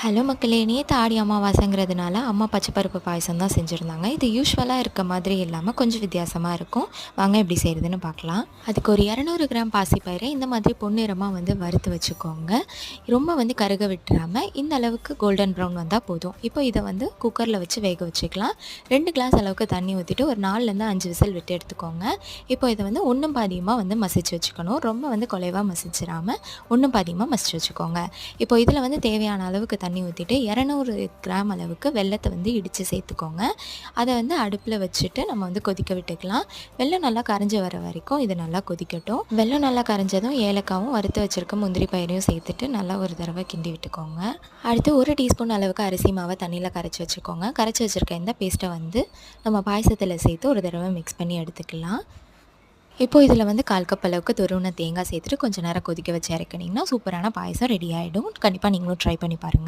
Hello மக்களே! நேத்து ஆடி அமாவாசைங்கிறதுனால அம்மா பச்சை பருப்பு பாயாசம் தான் செஞ்சுருந்தாங்க. இது யூசுவலா இருக்க மாதிரி இல்லாம கொஞ்சம் வித்தியாசமா இருக்கும். வாங்க எப்படி செய்றதுன்னு பார்க்கலாம். அதுக்கு ஒரு 200 கிராம் பாசிப்பயிர இந்த மாதிரி பொன்னிறமா வறுத்து வச்சுக்கோங்க. ரொம்ப கருக விட்டுறாம இந்த அளவுக்கு கோல்டன் ப்ரவுன் வந்தா போதும். இப்போ இத குக்கர்ல வச்சு வேக வச்சுக்கலாம். 2 கிளாஸ் அளவுக்கு தண்ணி ஊத்திட்டு ஒரு 4லேருந்து 5 விசில் விட்டு எடுத்துக்கோங்க. இப்போ இத ஒண்ணும் பாதியுமா மசிச்சு வச்சுக்கணும். ரொம்ப குலைவா மசிச்சிராம ஒண்ணும் பாதியுமா மசிச்சு வச்சுக்கோங்க. இப்போ இதில தேவையான அளவுக்கு தண்ணி ஊற்றிட்டு 200 கிராம் அளவுக்கு வெல்லத்தை இடித்து சேர்த்துக்கோங்க. அதை அடுப்பில் வச்சுட்டு நம்ம கொதிக்க விட்டுக்கலாம். வெல்லம் நல்லா கரைஞ்சி வர வரைக்கும் இது நல்லா கொதிக்கட்டும். வெல்லம் நல்லா கரைஞ்சதும் ஏலக்காவும் வறுத்து வச்சுருக்க முந்திரி பயிரையும் சேர்த்துட்டு நல்லா ஒரு தடவை கிண்டி விட்டுக்கோங்க. அடுத்து 1 டீஸ்பூன் அளவுக்கு அரிசி மாவை தண்ணியில் கரைச்சி வச்சுக்கோங்க. கரைச்சி வச்சுருக்க இந்த பேஸ்ட்டை நம்ம பாயசத்தில் சேர்த்து ஒரு தடவை மிக்ஸ் பண்ணி எடுத்துக்கலாம். இப்போ இதில் 1/4 கப் அளவுக்கு துருவின தேங்காய் சேர்த்துட்டு கொஞ்சம் நேரம் கொதிக்க வச்சு இறக்குனீங்கன்னா சூப்பரான பாயசம் ரெடி ஆகிடும். கண்டிப்பாக நீங்களும் ட்ரை பண்ணி பாருங்கள்.